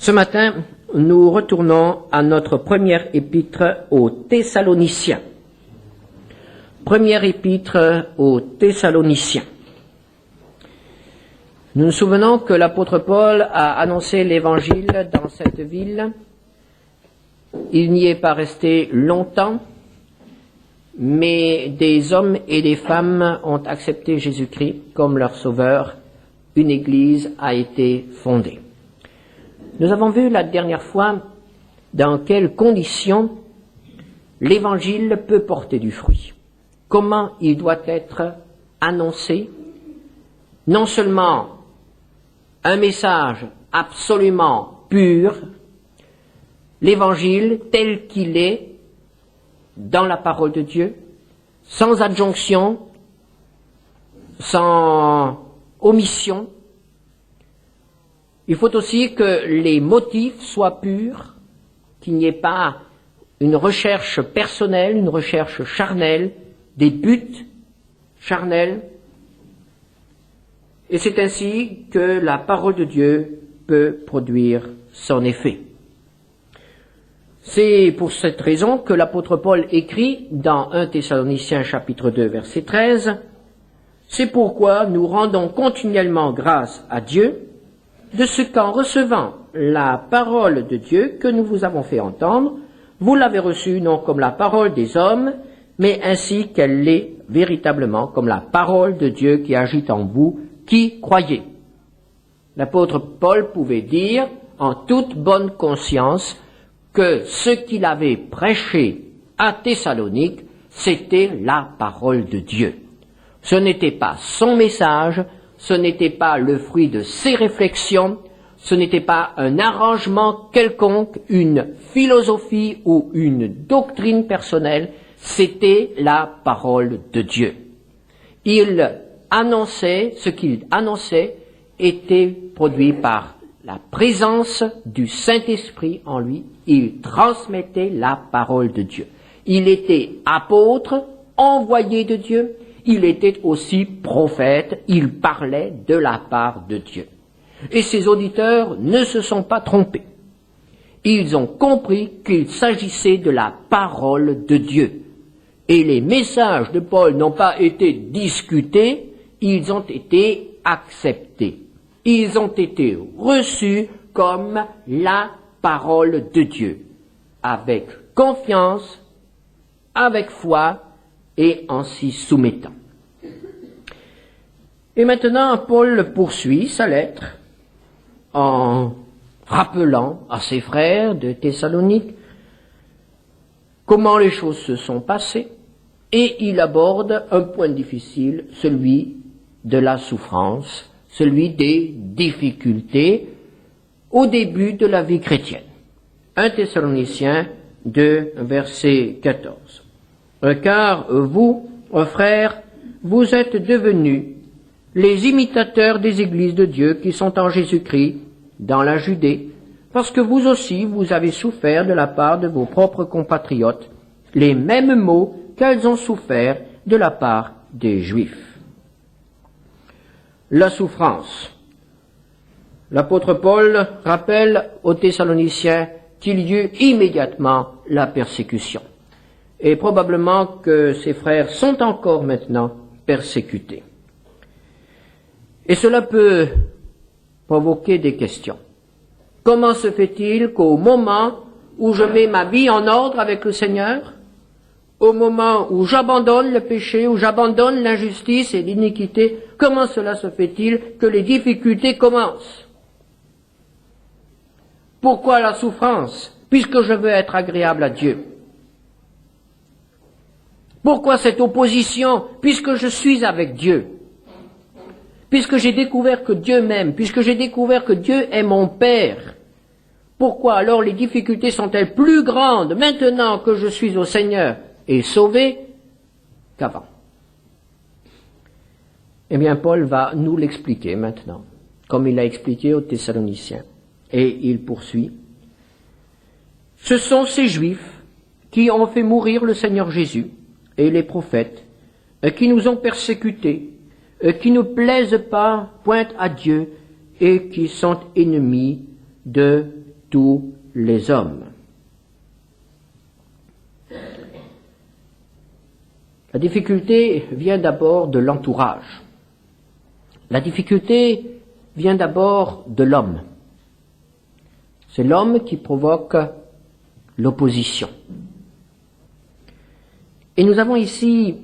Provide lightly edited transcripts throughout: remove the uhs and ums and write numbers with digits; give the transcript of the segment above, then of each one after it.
Ce matin, nous retournons à notre première épître aux Thessaloniciens. Première épître aux Thessaloniciens. Nous nous souvenons que l'apôtre Paul a annoncé l'évangile dans cette ville. Il n'y est pas resté longtemps, mais des hommes et des femmes ont accepté Jésus-Christ comme leur sauveur. Une église a été fondée. Nous avons vu la dernière fois dans quelles conditions l'évangile peut porter du fruit. Comment il doit être annoncé, non seulement un message absolument pur, l'évangile tel qu'il est dans la parole de Dieu, sans adjonction, sans omission. Il faut aussi que les motifs soient purs, qu'il n'y ait pas une recherche personnelle, une recherche charnelle, des buts charnels. Et c'est ainsi que la parole de Dieu peut produire son effet. C'est pour cette raison que l'apôtre Paul écrit dans 1 Thessaloniciens chapitre 2 verset 13 « C'est pourquoi nous rendons continuellement grâce à Dieu de ce qu'en recevant la parole de Dieu que nous vous avons fait entendre, vous l'avez reçue non comme la parole des hommes, mais ainsi qu'elle l'est véritablement comme la parole de Dieu qui agit en vous, qui croyez. » L'apôtre Paul pouvait dire en toute bonne conscience que ce qu'il avait prêché à Thessalonique, c'était la parole de Dieu. Ce n'était pas son message, ce n'était pas le fruit de ses réflexions, ce n'était pas un arrangement quelconque, une philosophie ou une doctrine personnelle, c'était la parole de Dieu. Il annonçait, ce qu'il annonçait était produit par la présence du Saint-Esprit en lui. Il transmettait la parole de Dieu. Il était apôtre, envoyé de Dieu. Il était aussi prophète. Il parlait de la part de Dieu. Et ses auditeurs ne se sont pas trompés. Ils ont compris qu'il s'agissait de la parole de Dieu. Et les messages de Paul n'ont pas été discutés, ils ont été acceptés. Ils ont été reçus comme la parole de Dieu, avec confiance, avec foi et en s'y soumettant. Et maintenant, Paul poursuit sa lettre en rappelant à ses frères de Thessalonique comment les choses se sont passées, et il aborde un point difficile, celui de la souffrance, celui des difficultés au début de la vie chrétienne. 1 Thessaloniciens 2, verset 14. Car vous, frères, vous êtes devenus les imitateurs des églises de Dieu qui sont en Jésus-Christ, dans la Judée, parce que vous aussi, vous avez souffert de la part de vos propres compatriotes les mêmes maux qu'elles ont souffert de la part des Juifs. La souffrance. L'apôtre Paul rappelle aux Thessaloniciens qu'il y eut immédiatement la persécution. Et probablement que ses frères sont encore maintenant persécutés. Et cela peut provoquer des questions. Comment se fait-il qu'au moment où je mets ma vie en ordre avec le Seigneur, au moment où j'abandonne le péché, où j'abandonne l'injustice et l'iniquité, comment cela se fait-il que les difficultés commencent? Pourquoi la souffrance, puisque je veux être agréable à Dieu? Pourquoi cette opposition, puisque je suis avec Dieu? Puisque j'ai découvert que Dieu m'aime, puisque j'ai découvert que Dieu est mon Père, pourquoi alors les difficultés sont-elles plus grandes maintenant que je suis au Seigneur et sauvé qu'avant? Eh bien, Paul va nous l'expliquer maintenant, comme il l'a expliqué aux Thessaloniciens. Et il poursuit. Ce sont ces Juifs qui ont fait mourir le Seigneur Jésus et les prophètes, qui nous ont persécutés, qui ne plaisent pas point à Dieu et qui sont ennemis de tous les hommes. La difficulté vient d'abord de l'entourage. La difficulté vient d'abord de l'homme. C'est l'homme qui provoque l'opposition. Et nous avons ici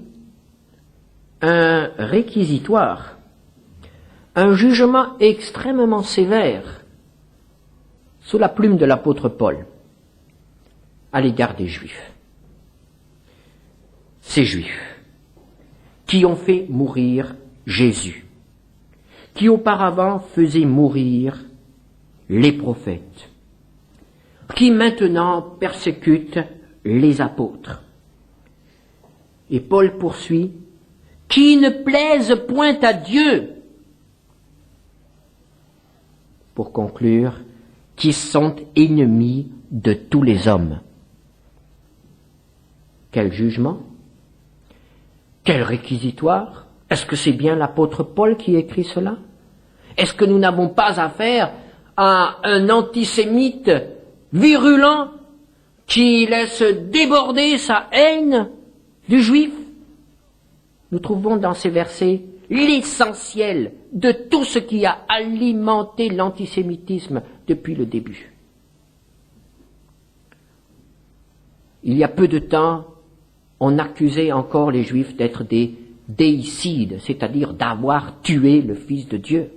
un réquisitoire, un jugement extrêmement sévère sous la plume de l'apôtre Paul à l'égard des Juifs. Ces Juifs qui ont fait mourir Jésus, qui auparavant faisaient mourir les prophètes, qui maintenant persécutent les apôtres. Et Paul poursuit, qui ne plaisent point à Dieu, pour conclure, qui sont ennemis de tous les hommes. Quel jugement? Quel réquisitoire? Est-ce que c'est bien l'apôtre Paul qui écrit cela? Est-ce que nous n'avons pas affaire à un antisémite virulent qui laisse déborder sa haine du juif? Nous trouvons dans ces versets l'essentiel de tout ce qui a alimenté l'antisémitisme depuis le début. Il y a peu de temps, on accusait encore les Juifs d'être des déicides, c'est-à-dire d'avoir tué le Fils de Dieu.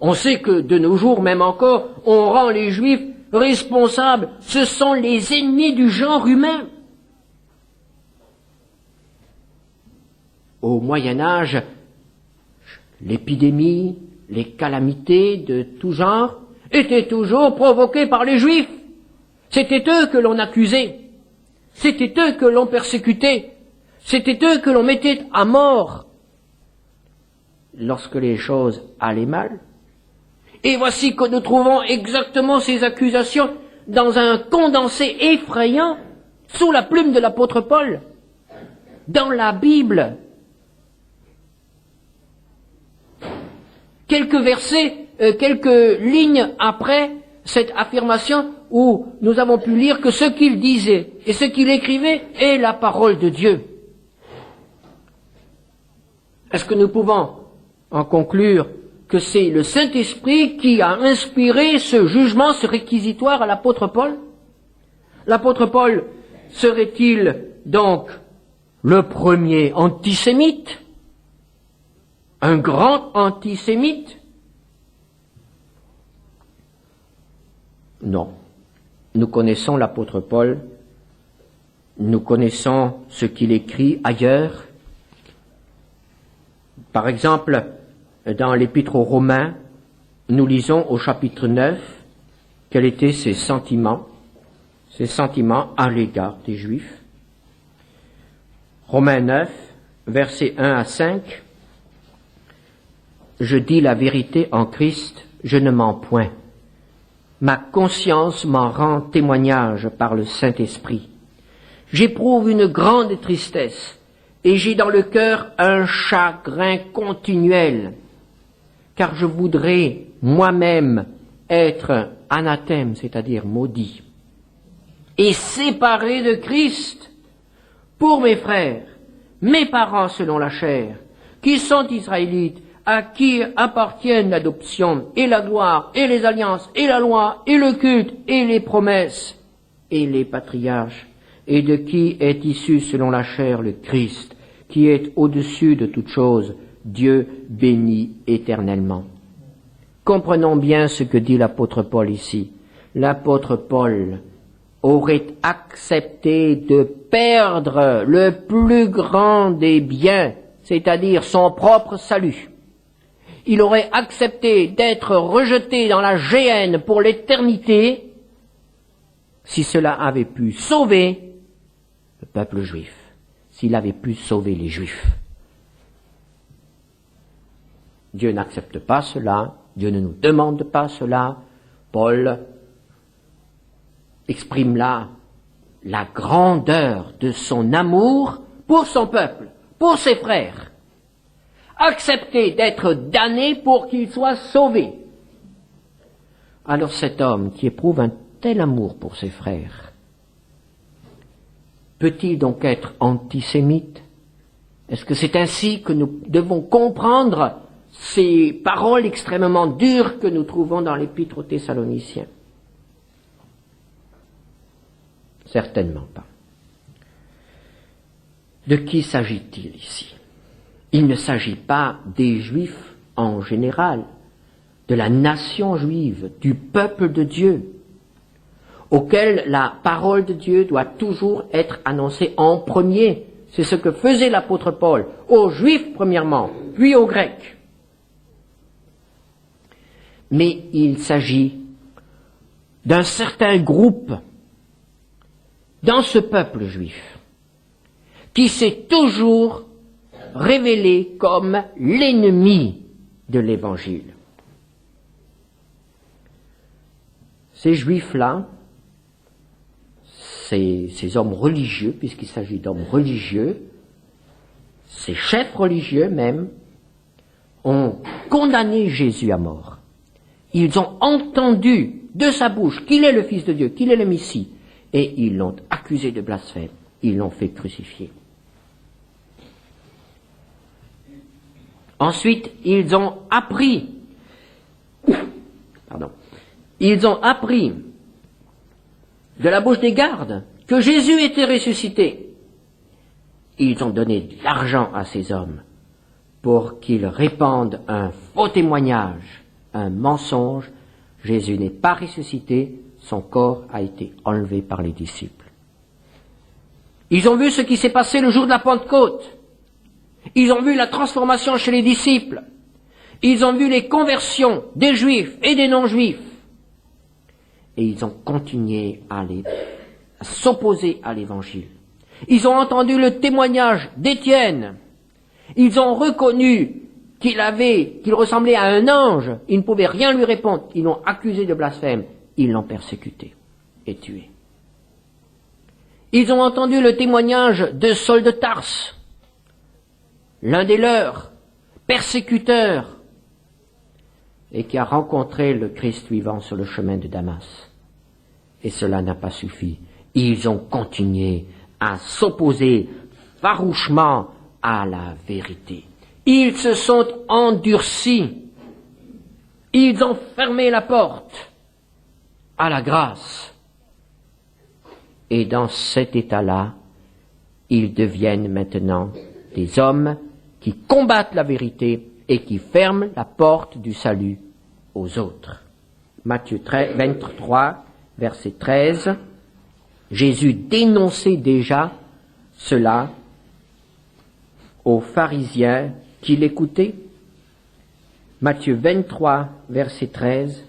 On sait que de nos jours, même encore, on rend les Juifs responsables. Ce sont les ennemis du genre humain. Au Moyen-Âge, l'épidémie, les calamités de tout genre étaient toujours provoquées par les Juifs. C'était eux que l'on accusait, c'était eux que l'on persécutait, c'était eux que l'on mettait à mort lorsque les choses allaient mal. Et voici que nous trouvons exactement ces accusations dans un condensé effrayant sous la plume de l'apôtre Paul, dans la Bible. Quelques versets, quelques lignes après cette affirmation où nous avons pu lire que ce qu'il disait et ce qu'il écrivait est la parole de Dieu. Est-ce que nous pouvons en conclure que c'est le Saint-Esprit qui a inspiré ce jugement, ce réquisitoire à l'apôtre Paul? L'apôtre Paul serait-il donc le premier antisémite? Un grand antisémite? Non. Nous connaissons l'apôtre Paul, nous connaissons ce qu'il écrit ailleurs. Par exemple, dans l'Épître aux Romains, nous lisons au chapitre 9 quels étaient ses sentiments à l'égard des Juifs. Romains 9, versets 1 à 5. Je dis la vérité en Christ, je ne mens point. Ma conscience m'en rend témoignage par le Saint-Esprit. J'éprouve une grande tristesse et j'ai dans le cœur un chagrin continuel, car je voudrais moi-même être anathème, c'est-à-dire maudit, et séparé de Christ pour mes frères, mes parents selon la chair, qui sont israélites, à qui appartiennent l'adoption et la gloire et les alliances et la loi et le culte et les promesses et les patriarches, et de qui est issu selon la chair le Christ, qui est au-dessus de toutes choses, Dieu béni éternellement. Comprenons bien ce que dit l'apôtre Paul ici. L'apôtre Paul aurait accepté de perdre le plus grand des biens, c'est-à-dire son propre salut. Il aurait accepté d'être rejeté dans la géhenne pour l'éternité si cela avait pu sauver le peuple juif, s'il avait pu sauver les Juifs. Dieu n'accepte pas cela, Dieu ne nous demande pas cela. Paul exprime là la grandeur de son amour pour son peuple, pour ses frères. Accepter d'être damné pour qu'il soit sauvé. Alors cet homme qui éprouve un tel amour pour ses frères, peut-il donc être antisémite? Est-ce que c'est ainsi que nous devons comprendre ces paroles extrêmement dures que nous trouvons dans l'Épître aux Thessaloniciens? Certainement pas. De qui s'agit-il ici? Il ne s'agit pas des Juifs en général, de la nation juive, du peuple de Dieu, auquel la parole de Dieu doit toujours être annoncée en premier. C'est ce que faisait l'apôtre Paul, aux Juifs premièrement, puis aux Grecs. Mais il s'agit d'un certain groupe dans ce peuple juif qui s'est toujours révélé comme l'ennemi de l'Évangile. Ces Juifs-là, ces hommes religieux, puisqu'il s'agit d'hommes religieux, ces chefs religieux même, ont condamné Jésus à mort. Ils ont entendu de sa bouche qu'il est le Fils de Dieu, qu'il est le Messie, et ils l'ont accusé de blasphème. Ils l'ont fait crucifier. Ensuite, ils ont appris de la bouche des gardes que Jésus était ressuscité. Ils ont donné de l'argent à ces hommes pour qu'ils répandent un faux témoignage, un mensonge. Jésus n'est pas ressuscité, son corps a été enlevé par les disciples. Ils ont vu ce qui s'est passé le jour de la Pentecôte. Ils ont vu la transformation chez les disciples. Ils ont vu les conversions des Juifs et des non-Juifs. Et ils ont continué à s'opposer à l'Évangile. Ils ont entendu le témoignage d'Étienne. Ils ont reconnu qu'il ressemblait à un ange. Ils ne pouvaient rien lui répondre. Ils l'ont accusé de blasphème. Ils l'ont persécuté et tué. Ils ont entendu le témoignage de Saul de Tarse, l'un des leurs, persécuteur, et qui a rencontré le Christ vivant sur le chemin de Damas. Et cela n'a pas suffi. Ils ont continué à s'opposer farouchement à la vérité. Ils se sont endurcis. Ils ont fermé la porte à la grâce. Et dans cet état-là, ils deviennent maintenant des hommes qui combattent la vérité et qui ferment la porte du salut aux autres. Matthieu 23, verset 13, Jésus dénonçait déjà cela aux pharisiens qui l'écoutaient. Matthieu 23, verset 13,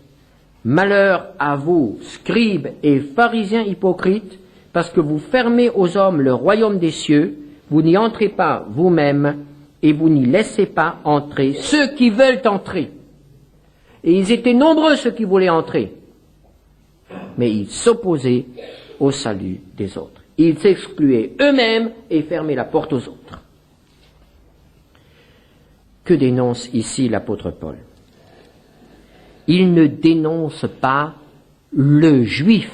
Malheur à vous, scribes et pharisiens hypocrites, parce que vous fermez aux hommes le royaume des cieux, vous n'y entrez pas vous-même, et vous n'y laissez pas entrer ceux qui veulent entrer. Et ils étaient nombreux ceux qui voulaient entrer, mais ils s'opposaient au salut des autres. Ils s'excluaient eux-mêmes et fermaient la porte aux autres. Que dénonce ici l'apôtre Paul? Il ne dénonce pas le juif.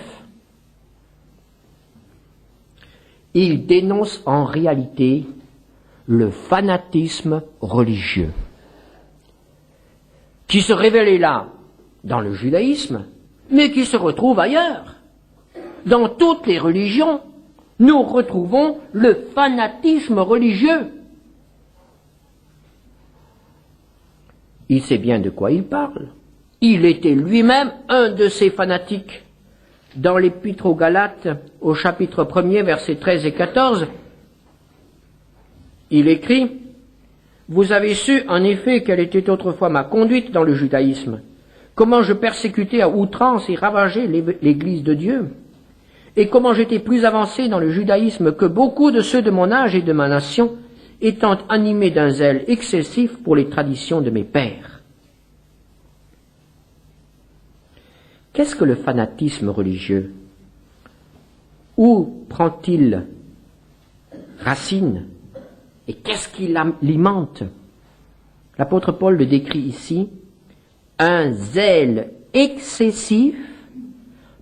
Il dénonce en réalité le fanatisme religieux qui se révélait là dans le judaïsme, mais qui se retrouve ailleurs. Dans toutes les religions, nous retrouvons le fanatisme religieux. Il sait bien de quoi il parle. Il était lui-même un de ces fanatiques. Dans l'Épître aux Galates, au chapitre 1er, versets 13 et 14, il écrit « Vous avez su en effet quelle était autrefois ma conduite dans le judaïsme, comment je persécutais à outrance et ravageais l'Église de Dieu, et comment j'étais plus avancé dans le judaïsme que beaucoup de ceux de mon âge et de ma nation, étant animé d'un zèle excessif pour les traditions de mes pères. » Qu'est-ce que le fanatisme religieux? Où prend-il racine? Et qu'est-ce qui l'alimente? L'apôtre Paul le décrit ici, un zèle excessif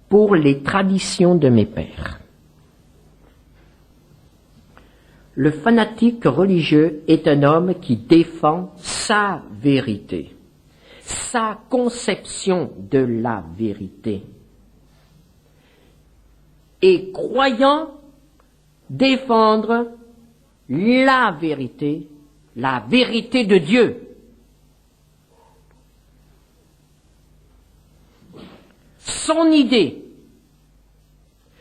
pour les traditions de mes pères. Le fanatique religieux est un homme qui défend sa vérité, sa conception de la vérité. Et croyant défendre la vérité de Dieu. Son idée,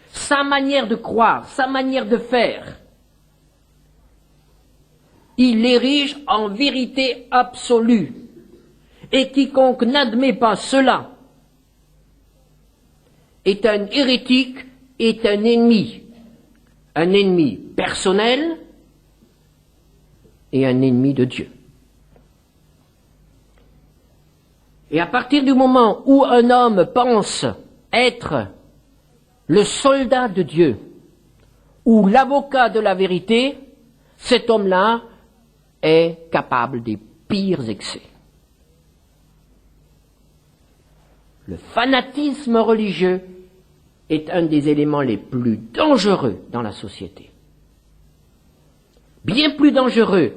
sa manière de croire, sa manière de faire, il l'érige en vérité absolue. Et quiconque n'admet pas cela est un hérétique, est un ennemi personnel et un ennemi de Dieu. Et à partir du moment où un homme pense être le soldat de Dieu ou l'avocat de la vérité, cet homme-là est capable des pires excès. Le fanatisme religieux est un des éléments les plus dangereux dans la société. Bien plus dangereux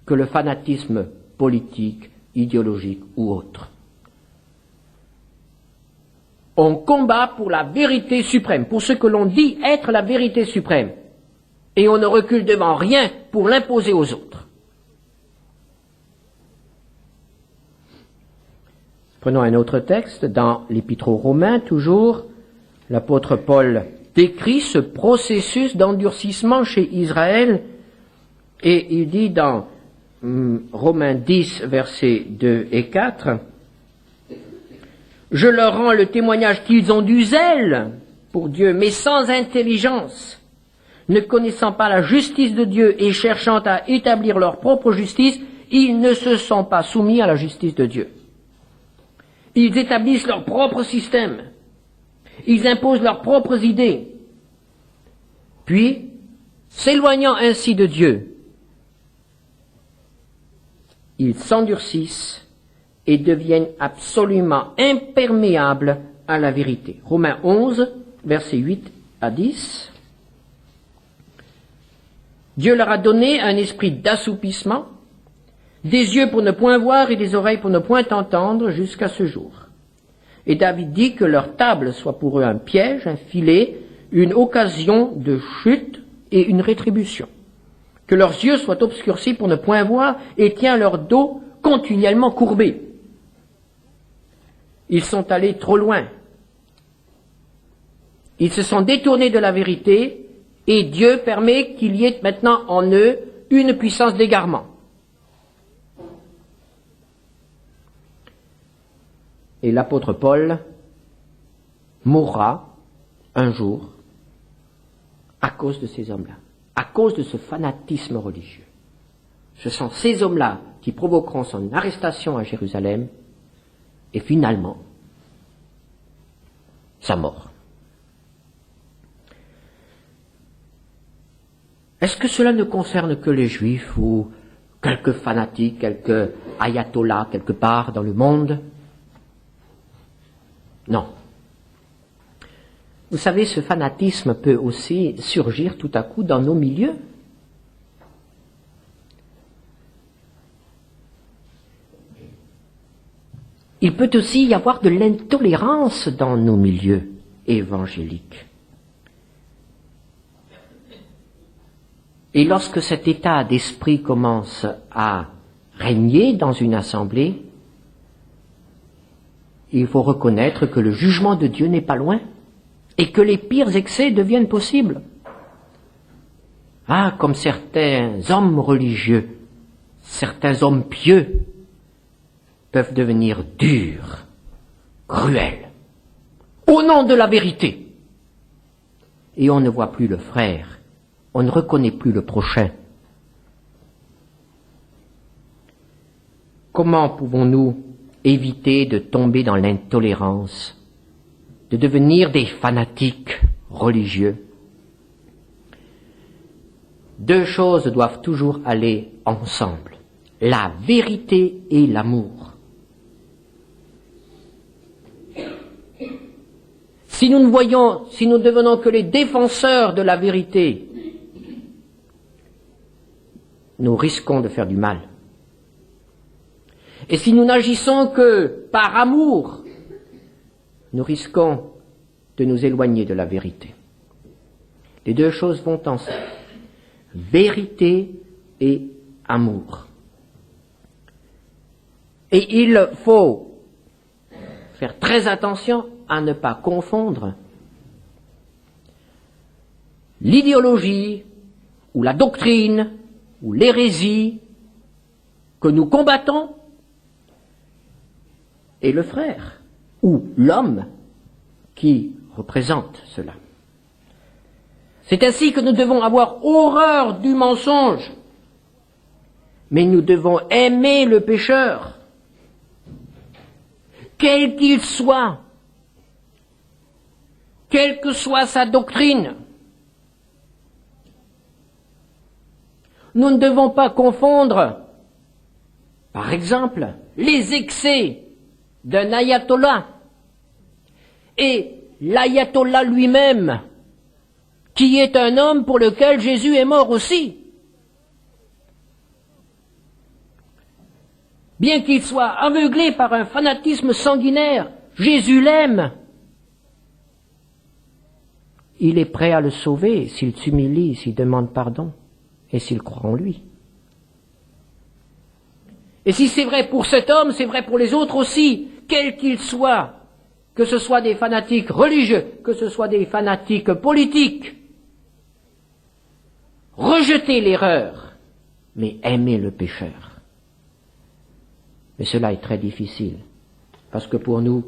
que le fanatisme politique, idéologique ou autre. On combat pour la vérité suprême, pour ce que l'on dit être la vérité suprême, et on ne recule devant rien pour l'imposer aux autres. Prenons un autre texte, dans l'Épître aux Romains, toujours, l'apôtre Paul décrit ce processus d'endurcissement chez Israël, et il dit dans Romains 10, versets 2 et 4, « Je leur rends le témoignage qu'ils ont du zèle pour Dieu, mais sans intelligence, ne connaissant pas la justice de Dieu et cherchant à établir leur propre justice, ils ne se sont pas soumis à la justice de Dieu. Ils établissent leur propre système. Ils imposent leurs propres idées. Puis, s'éloignant ainsi de Dieu, ils s'endurcissent et deviennent absolument imperméables à la vérité. » Romains 11, versets 8 à 10. Dieu leur a donné un esprit d'assoupissement, des yeux pour ne point voir et des oreilles pour ne point entendre jusqu'à ce jour. Et David dit que leur table soit pour eux un piège, un filet, une occasion de chute et une rétribution. Que leurs yeux soient obscurcis pour ne point voir et tient leur dos continuellement courbé. Ils sont allés trop loin. Ils se sont détournés de la vérité et Dieu permet qu'il y ait maintenant en eux une puissance d'égarement. Et l'apôtre Paul mourra un jour à cause de ces hommes-là, à cause de ce fanatisme religieux. Ce sont ces hommes-là qui provoqueront son arrestation à Jérusalem et finalement sa mort. Est-ce que cela ne concerne que les Juifs ou quelques fanatiques, quelques ayatollahs quelque part dans le monde? Non. Vous savez, ce fanatisme peut aussi surgir tout à coup dans nos milieux. Il peut aussi y avoir de l'intolérance dans nos milieux évangéliques. Et lorsque cet état d'esprit commence à régner dans une assemblée, il faut reconnaître que le jugement de Dieu n'est pas loin et que les pires excès deviennent possibles. Ah, comme certains hommes religieux, certains hommes pieux peuvent devenir durs, cruels, au nom de la vérité. Et on ne voit plus le frère, on ne reconnaît plus le prochain. Comment pouvons-nous éviter de tomber dans l'intolérance, de devenir des fanatiques religieux? Deux choses doivent toujours aller ensemble, la vérité et l'amour. si nous ne devenons que les défenseurs de la vérité, nous risquons de faire du mal. Et si nous n'agissons que par amour, nous risquons de nous éloigner de la vérité. Les deux choses vont ensemble. Vérité et amour. Et il faut faire très attention à ne pas confondre l'idéologie ou la doctrine ou l'hérésie que nous combattons et le frère ou l'homme qui représente cela. C'est ainsi que nous devons avoir horreur du mensonge, mais nous devons aimer le pécheur, quel qu'il soit, quelle que soit sa doctrine. Nous ne devons pas confondre, par exemple, les excès d'un ayatollah et l'ayatollah lui-même, qui est un homme pour lequel Jésus est mort aussi. Bien qu'il soit aveuglé par un fanatisme sanguinaire, Jésus l'aime. Il est prêt à le sauver s'il s'humilie, s'il demande pardon et s'il croit en lui. Et si c'est vrai pour cet homme, c'est vrai pour les autres aussi, quels qu'ils soient, que ce soit des fanatiques religieux, que ce soit des fanatiques politiques. Rejetez l'erreur, mais aimez le pécheur. Mais cela est très difficile, parce que pour nous,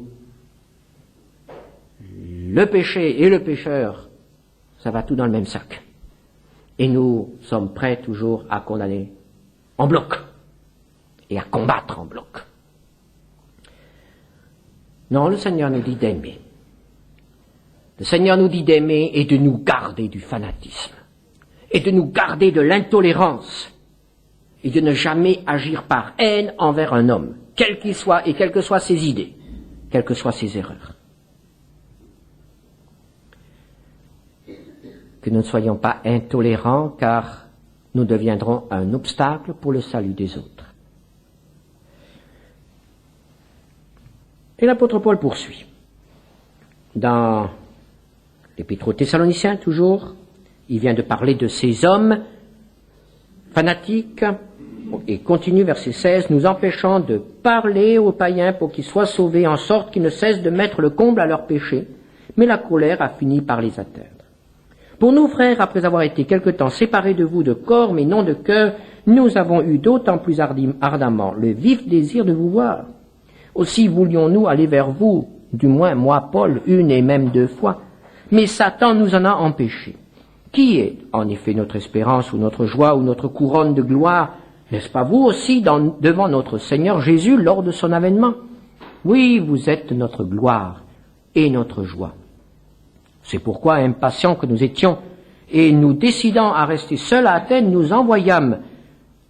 le péché et le pécheur, ça va tout dans le même sac. Et nous sommes prêts toujours à condamner en bloc et à combattre en bloc. Non, le Seigneur nous dit d'aimer. Le Seigneur nous dit d'aimer et de nous garder du fanatisme, et de nous garder de l'intolérance, et de ne jamais agir par haine envers un homme, quel qu'il soit et quelles que soient ses idées, quelles que soient ses erreurs. Que nous ne soyons pas intolérants, car nous deviendrons un obstacle pour le salut des autres. Et l'apôtre Paul poursuit. Dans l'Épître aux Thessaloniciens, toujours, il vient de parler de ces hommes fanatiques, et continue verset 16, nous empêchant de parler aux païens pour qu'ils soient sauvés, en sorte qu'ils ne cessent de mettre le comble à leurs péchés, mais la colère a fini par les atteindre. Pour nous, frères, après avoir été quelque temps séparés de vous de corps, mais non de cœur, nous avons eu d'autant plus ardemment le vif désir de vous voir. Aussi voulions-nous aller vers vous, du moins moi, Paul, une et même 2 fois, mais Satan nous en a empêchés. Qui est, en effet, notre espérance ou notre joie ou notre couronne de gloire? N'est-ce pas vous aussi devant notre Seigneur Jésus lors de son avènement? Oui, vous êtes notre gloire et notre joie. C'est pourquoi, impatients que nous étions, et nous décidant à rester seuls à Athènes, nous envoyâmes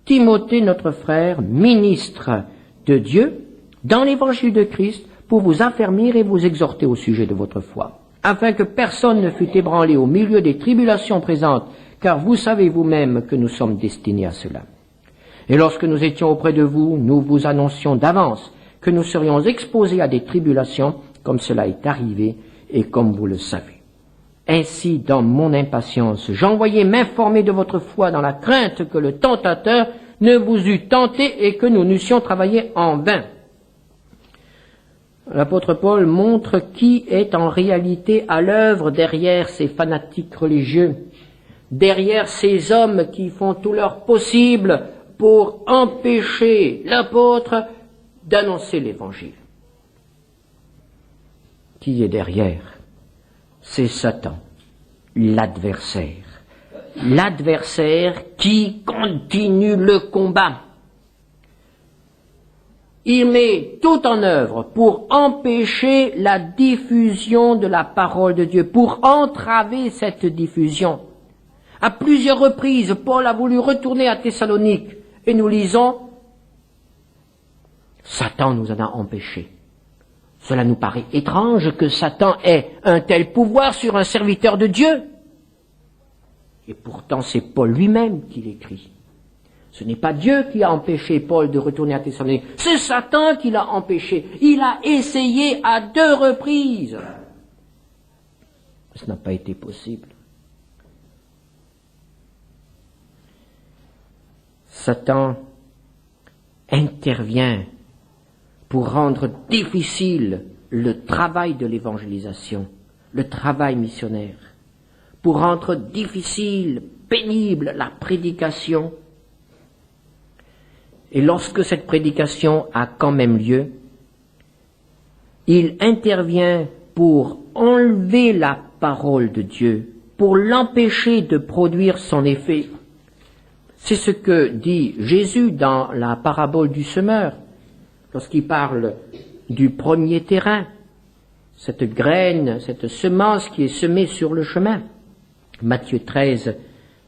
Timothée, notre frère, ministre de Dieu, dans l'évangile de Christ, pour vous affermir et vous exhorter au sujet de votre foi, afin que personne ne fût ébranlé au milieu des tribulations présentes, car vous savez vous-même que nous sommes destinés à cela. Et lorsque nous étions auprès de vous, nous vous annoncions d'avance que nous serions exposés à des tribulations, comme cela est arrivé et comme vous le savez. Ainsi, dans mon impatience, j'envoyais m'informer de votre foi dans la crainte que le tentateur ne vous eût tenté et que nous n'eussions travaillé en vain. L'apôtre Paul montre qui est en réalité à l'œuvre derrière ces fanatiques religieux, derrière ces hommes qui font tout leur possible pour empêcher l'apôtre d'annoncer l'évangile. Qui est derrière? C'est Satan, l'adversaire. L'adversaire qui continue le combat. Il met tout en œuvre pour empêcher la diffusion de la parole de Dieu, pour entraver cette diffusion. À plusieurs reprises, Paul a voulu retourner à Thessalonique, et nous lisons, Satan nous en a empêchés. Cela nous paraît étrange que Satan ait un tel pouvoir sur un serviteur de Dieu. Et pourtant, c'est Paul lui-même qui l'écrit. Ce n'est pas Dieu qui a empêché Paul de retourner à Thessalonique, c'est Satan qui l'a empêché. Il a essayé à 2 reprises. Ce n'a pas été possible. Satan intervient pour rendre difficile le travail de l'évangélisation, le travail missionnaire, pour rendre difficile, pénible la prédication. Et lorsque cette prédication a quand même lieu, il intervient pour enlever la parole de Dieu, pour l'empêcher de produire son effet. C'est ce que dit Jésus dans la parabole du semeur, lorsqu'il parle du premier terrain, cette graine, cette semence qui est semée sur le chemin. Matthieu 13,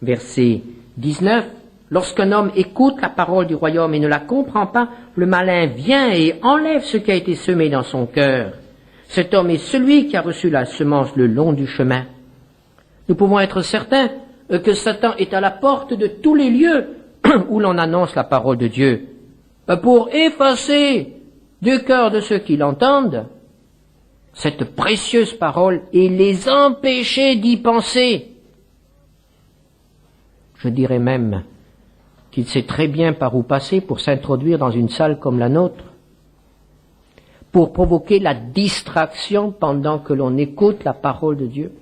verset 19. Lorsqu'un homme écoute la parole du royaume et ne la comprend pas, le malin vient et enlève ce qui a été semé dans son cœur. Cet homme est celui qui a reçu la semence le long du chemin. Nous pouvons être certains que Satan est à la porte de tous les lieux où l'on annonce la parole de Dieu, pour effacer du cœur de ceux qui l'entendent cette précieuse parole et les empêcher d'y penser. Je dirais même qu'il sait très bien par où passer pour s'introduire dans une salle comme la nôtre, pour provoquer la distraction pendant que l'on écoute la parole de Dieu,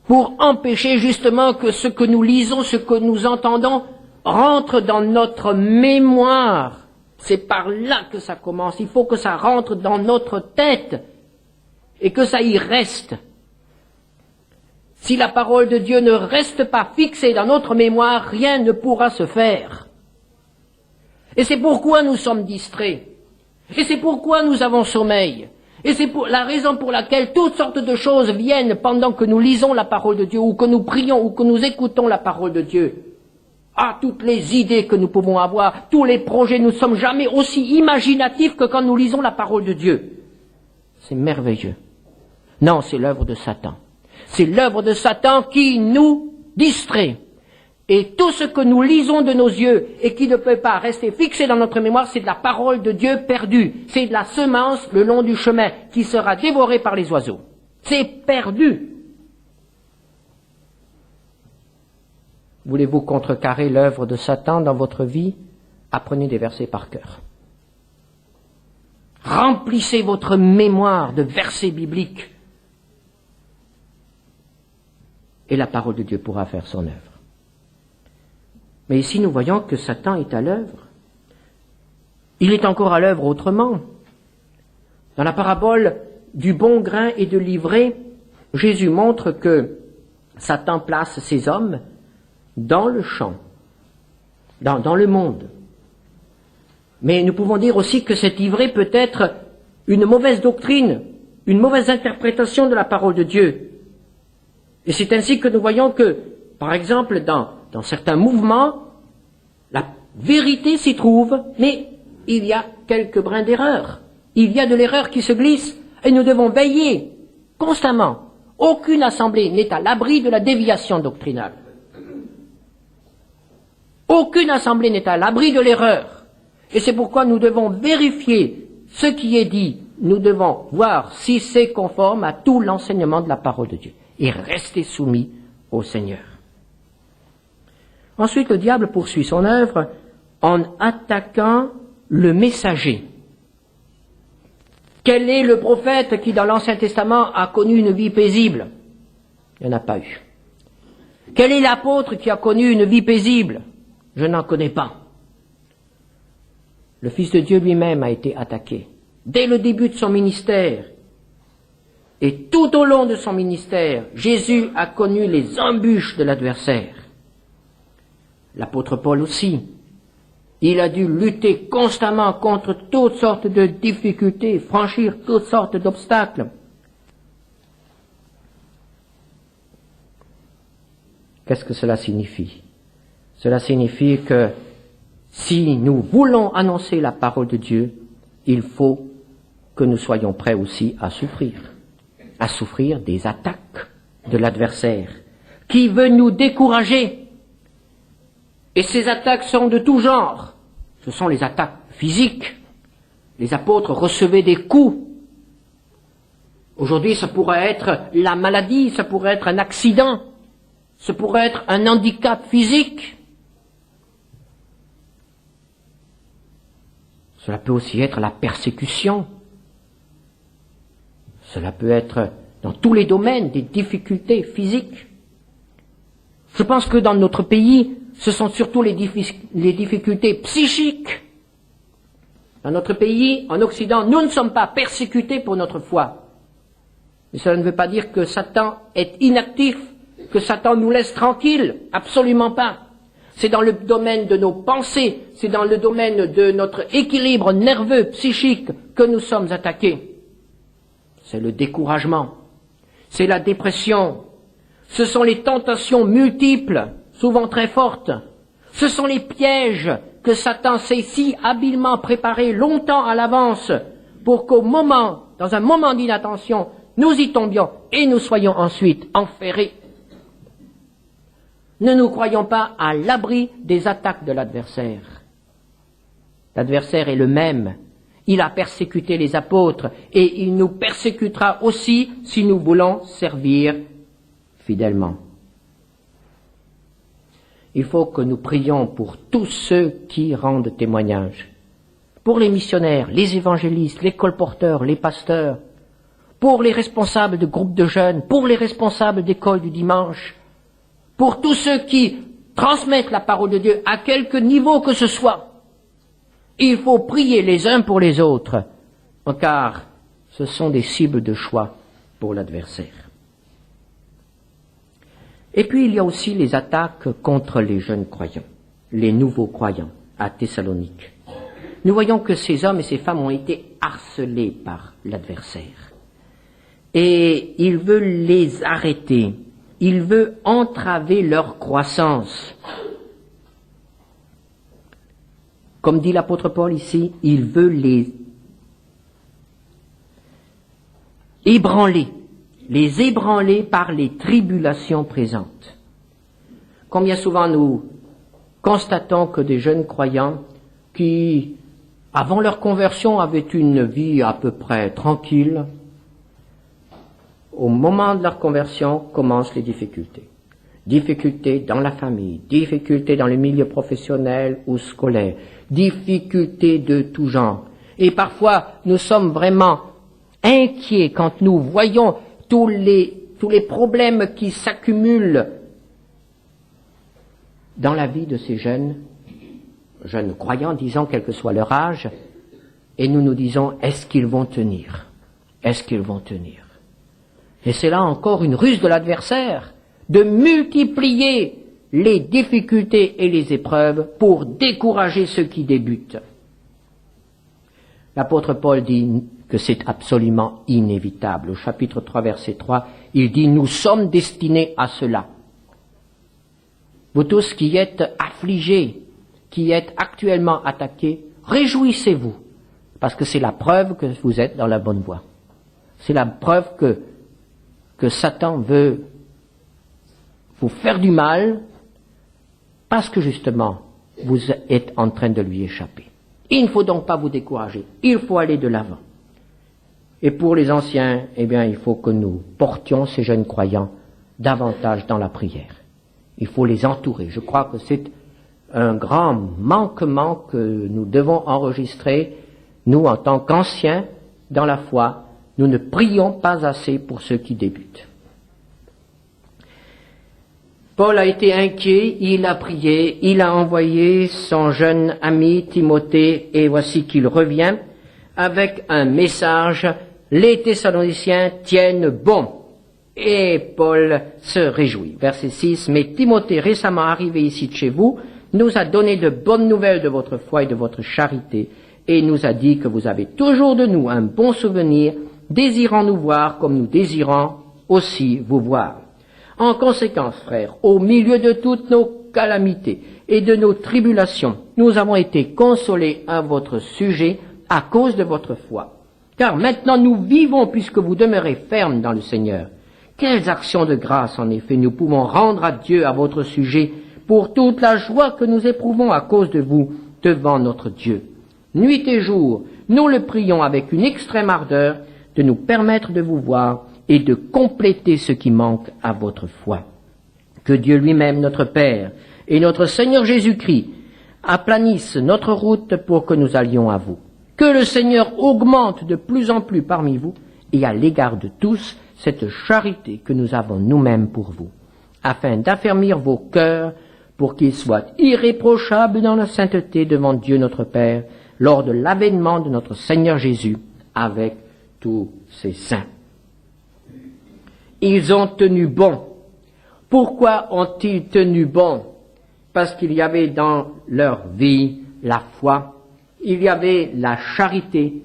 pour empêcher justement que ce que nous lisons, ce que nous entendons, rentre dans notre mémoire. C'est par là que ça commence. Il faut que ça rentre dans notre tête et que ça y reste. Si la parole de Dieu ne reste pas fixée dans notre mémoire, rien ne pourra se faire. Et c'est pourquoi nous sommes distraits. Et c'est pourquoi nous avons sommeil. Et c'est la raison pour laquelle toutes sortes de choses viennent pendant que nous lisons la parole de Dieu, ou que nous prions, ou que nous écoutons la parole de Dieu. Ah, toutes les idées que nous pouvons avoir, tous les projets, nous ne sommes jamais aussi imaginatifs que quand nous lisons la parole de Dieu. C'est merveilleux. Non, c'est l'œuvre de Satan. C'est l'œuvre de Satan qui nous distrait. Et tout ce que nous lisons de nos yeux et qui ne peut pas rester fixé dans notre mémoire, c'est de la parole de Dieu perdue. C'est de la semence le long du chemin qui sera dévorée par les oiseaux. C'est perdu. Voulez-vous contrecarrer l'œuvre de Satan dans votre vie? Apprenez des versets par cœur. Remplissez votre mémoire de versets bibliques. Et la parole de Dieu pourra faire son œuvre. Mais ici, nous voyons que Satan est à l'œuvre. Il est encore à l'œuvre autrement. Dans la parabole du bon grain et de l'ivraie, Jésus montre que Satan place ses hommes dans le champ, dans le monde. Mais nous pouvons dire aussi que cette ivraie peut être une mauvaise doctrine, une mauvaise interprétation de la parole de Dieu. Et c'est ainsi que nous voyons que, par exemple, dans certains mouvements, la vérité s'y trouve, mais il y a quelques brins d'erreur. Il y a de l'erreur qui se glisse, et nous devons veiller constamment. Aucune assemblée n'est à l'abri de la déviation doctrinale. Aucune assemblée n'est à l'abri de l'erreur. Et c'est pourquoi nous devons vérifier ce qui est dit. Nous devons voir si c'est conforme à tout l'enseignement de la parole de Dieu. Et rester soumis au Seigneur. Ensuite, le diable poursuit son œuvre en attaquant le messager. Quel est le prophète qui, dans l'Ancien Testament, a connu une vie paisible? Il n'y en a pas eu. Quel est l'apôtre qui a connu une vie paisible? Je n'en connais pas. Le Fils de Dieu lui-même a été attaqué. Dès le début de son ministère, et tout au long de son ministère, Jésus a connu les embûches de l'adversaire. L'apôtre Paul aussi. Il a dû lutter constamment contre toutes sortes de difficultés, franchir toutes sortes d'obstacles. Qu'est-ce que cela signifie? Cela signifie que si nous voulons annoncer la parole de Dieu, il faut que nous soyons prêts aussi à souffrir des attaques de l'adversaire, qui veut nous décourager. Et ces attaques sont de tout genre. Ce sont les attaques physiques. Les apôtres recevaient des coups. Aujourd'hui, ça pourrait être la maladie, ça pourrait être un accident, ça pourrait être un handicap physique. Cela peut aussi être la persécution. Cela peut être dans tous les domaines des difficultés physiques. Je pense que dans notre pays, ce sont surtout les difficultés psychiques. Dans notre pays, en Occident, nous ne sommes pas persécutés pour notre foi. Mais cela ne veut pas dire que Satan est inactif, que Satan nous laisse tranquilles. Absolument pas. C'est dans le domaine de nos pensées, c'est dans le domaine de notre équilibre nerveux, psychique, que nous sommes attaqués. C'est le découragement, c'est la dépression, ce sont les tentations multiples, souvent très fortes, ce sont les pièges que Satan sait si habilement préparer longtemps à l'avance pour qu'au moment, dans un moment d'inattention, nous y tombions et nous soyons ensuite enferrés. Ne nous croyons pas à l'abri des attaques de l'adversaire. L'adversaire est le même. Il a persécuté les apôtres et il nous persécutera aussi si nous voulons servir fidèlement. Il faut que nous prions pour tous ceux qui rendent témoignage, pour les missionnaires, les évangélistes, les colporteurs, les pasteurs, pour les responsables de groupes de jeunes, pour les responsables d'écoles du dimanche, pour tous ceux qui transmettent la parole de Dieu à quelque niveau que ce soit. Il faut prier les uns pour les autres, car ce sont des cibles de choix pour l'adversaire. Et puis il y a aussi les attaques contre les jeunes croyants, les nouveaux croyants à Thessalonique. Nous voyons que ces hommes et ces femmes ont été harcelés par l'adversaire. Et il veut les arrêter, il veut entraver leur croissance. Comme dit l'apôtre Paul ici, il veut les ébranler par les tribulations présentes. Combien souvent nous constatons que des jeunes croyants qui, avant leur conversion, avaient une vie à peu près tranquille, au moment de leur conversion commencent les difficultés. Difficultés dans la famille, difficultés dans le milieu professionnel ou scolaire, difficultés de tout genre. Et parfois, nous sommes vraiment inquiets quand nous voyons tous les problèmes qui s'accumulent dans la vie de ces jeunes croyants, disons, quel que soit leur âge, et nous nous disons, est-ce qu'ils vont tenir? Est-ce qu'ils vont tenir? Et c'est là encore une ruse de l'adversaire, de multiplier les difficultés et les épreuves pour décourager ceux qui débutent. L'apôtre Paul dit que c'est absolument inévitable. Au chapitre 3, verset 3, il dit « Nous sommes destinés à cela ». Vous tous qui êtes affligés, qui êtes actuellement attaqués, réjouissez-vous, parce que c'est la preuve que vous êtes dans la bonne voie. C'est la preuve que Satan veut vous faire du mal, parce que justement, vous êtes en train de lui échapper. Il ne faut donc pas vous décourager, il faut aller de l'avant. Et pour les anciens, eh bien, il faut que nous portions ces jeunes croyants davantage dans la prière. Il faut les entourer. Je crois que c'est un grand manquement que nous devons enregistrer, nous, en tant qu'anciens dans la foi. Nous ne prions pas assez pour ceux qui débutent. Paul a été inquiet, il a prié, il a envoyé son jeune ami Timothée, et voici qu'il revient avec un message. Les Thessaloniciens tiennent bon. Et Paul se réjouit. Verset 6, « Mais Timothée, récemment arrivé ici de chez vous, nous a donné de bonnes nouvelles de votre foi et de votre charité, et nous a dit que vous avez toujours de nous un bon souvenir, désirant nous voir comme nous désirons aussi vous voir. En conséquence, frères, au milieu de toutes nos calamités et de nos tribulations, nous avons été consolés à votre sujet à cause de votre foi. Car maintenant nous vivons puisque vous demeurez fermes dans le Seigneur. Quelles actions de grâce, en effet, nous pouvons rendre à Dieu à votre sujet pour toute la joie que nous éprouvons à cause de vous devant notre Dieu. Nuit et jour, nous le prions avec une extrême ardeur de nous permettre de vous voir et de compléter ce qui manque à votre foi. Que Dieu lui-même, notre Père, et notre Seigneur Jésus-Christ aplanissent notre route pour que nous allions à vous. Que le Seigneur augmente de plus en plus parmi vous et à l'égard de tous cette charité que nous avons nous-mêmes pour vous, afin d'affermir vos cœurs pour qu'ils soient irréprochables dans la sainteté devant Dieu notre Père lors de l'avènement de notre Seigneur Jésus avec tous ses saints. Ils ont tenu bon. Pourquoi ont-ils tenu bon? Parce qu'il y avait dans leur vie la foi, il y avait la charité,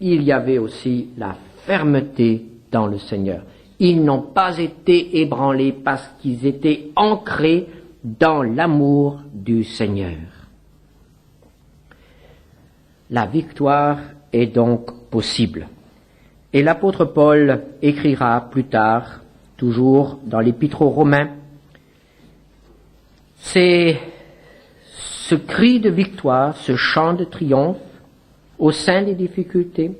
il y avait aussi la fermeté dans le Seigneur. Ils n'ont pas été ébranlés parce qu'ils étaient ancrés dans l'amour du Seigneur. La victoire est donc possible. Et l'apôtre Paul écrira plus tard, toujours dans l'Épître aux Romains, c'est ce cri de victoire, ce chant de triomphe au sein des difficultés.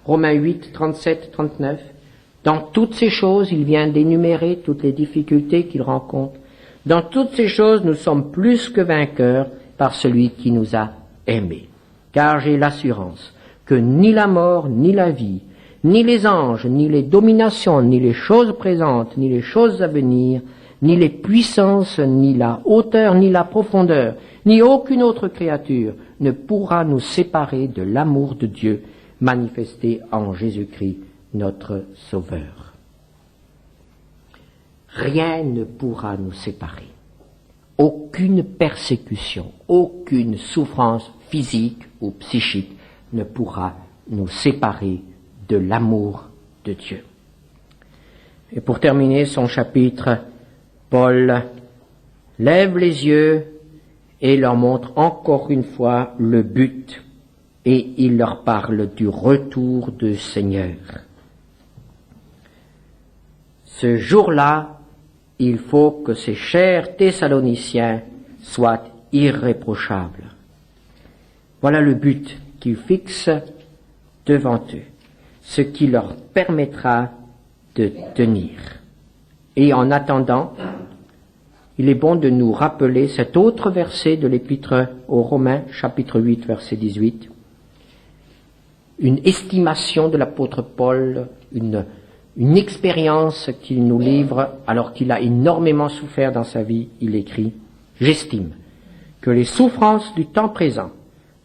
Romains 8, 37, 39. Dans toutes ces choses, il vient d'énumérer toutes les difficultés qu'il rencontre. Dans toutes ces choses, nous sommes plus que vainqueurs par celui qui nous a aimés. Car j'ai l'assurance que ni la mort, ni la vie, ni les anges, ni les dominations, ni les choses présentes, ni les choses à venir, ni les puissances, ni la hauteur, ni la profondeur, ni aucune autre créature ne pourra nous séparer de l'amour de Dieu manifesté en Jésus-Christ, notre Sauveur. Rien ne pourra nous séparer. Aucune persécution, aucune souffrance physique ou psychique ne pourra nous séparer de l'amour de Dieu. Et pour terminer son chapitre, Paul lève les yeux et leur montre encore une fois le but, et il leur parle du retour du Seigneur. Ce jour-là, il faut que ces chers Thessaloniciens soient irréprochables. Voilà le but qu'ils fixent devant eux, ce qui leur permettra de tenir. Et en attendant, il est bon de nous rappeler cet autre verset de l'Épître aux Romains, chapitre 8, verset 18. Une estimation de l'apôtre Paul, une expérience qu'il nous livre alors qu'il a énormément souffert dans sa vie. Il écrit « J'estime que les souffrances du temps présent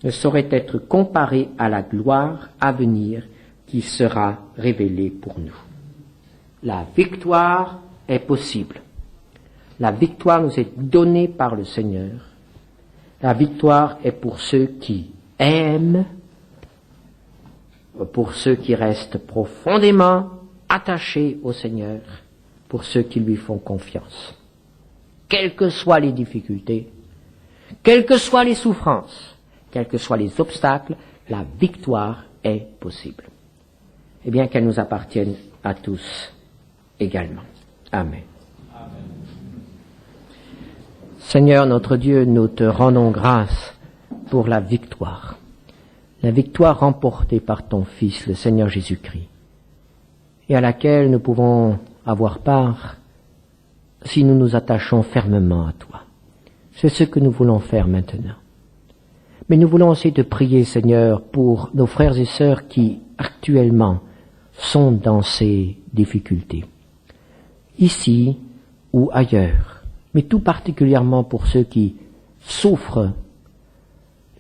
ne sauraient être comparées à la gloire à venir qui sera révélée pour nous. » La victoire est possible. La victoire nous est donnée par le Seigneur. La victoire est pour ceux qui aiment, pour ceux qui restent profondément attachés au Seigneur, pour ceux qui lui font confiance. Quelles que soient les difficultés, quelles que soient les souffrances, quels que soient les obstacles, la victoire est possible. Eh bien, qu'elle nous appartienne à tous également. Amen. Seigneur notre Dieu, nous te rendons grâce pour la victoire remportée par ton Fils, le Seigneur Jésus-Christ, et à laquelle nous pouvons avoir part si nous nous attachons fermement à toi. C'est ce que nous voulons faire maintenant. Mais nous voulons aussi te prier, Seigneur, pour nos frères et sœurs qui actuellement sont dans ces difficultés, ici ou ailleurs, mais tout particulièrement pour ceux qui souffrent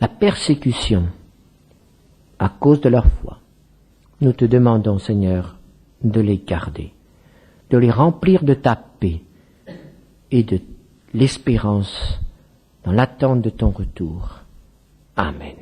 la persécution à cause de leur foi. Nous te demandons, Seigneur, de les garder, de les remplir de ta paix et de l'espérance dans l'attente de ton retour. Amen.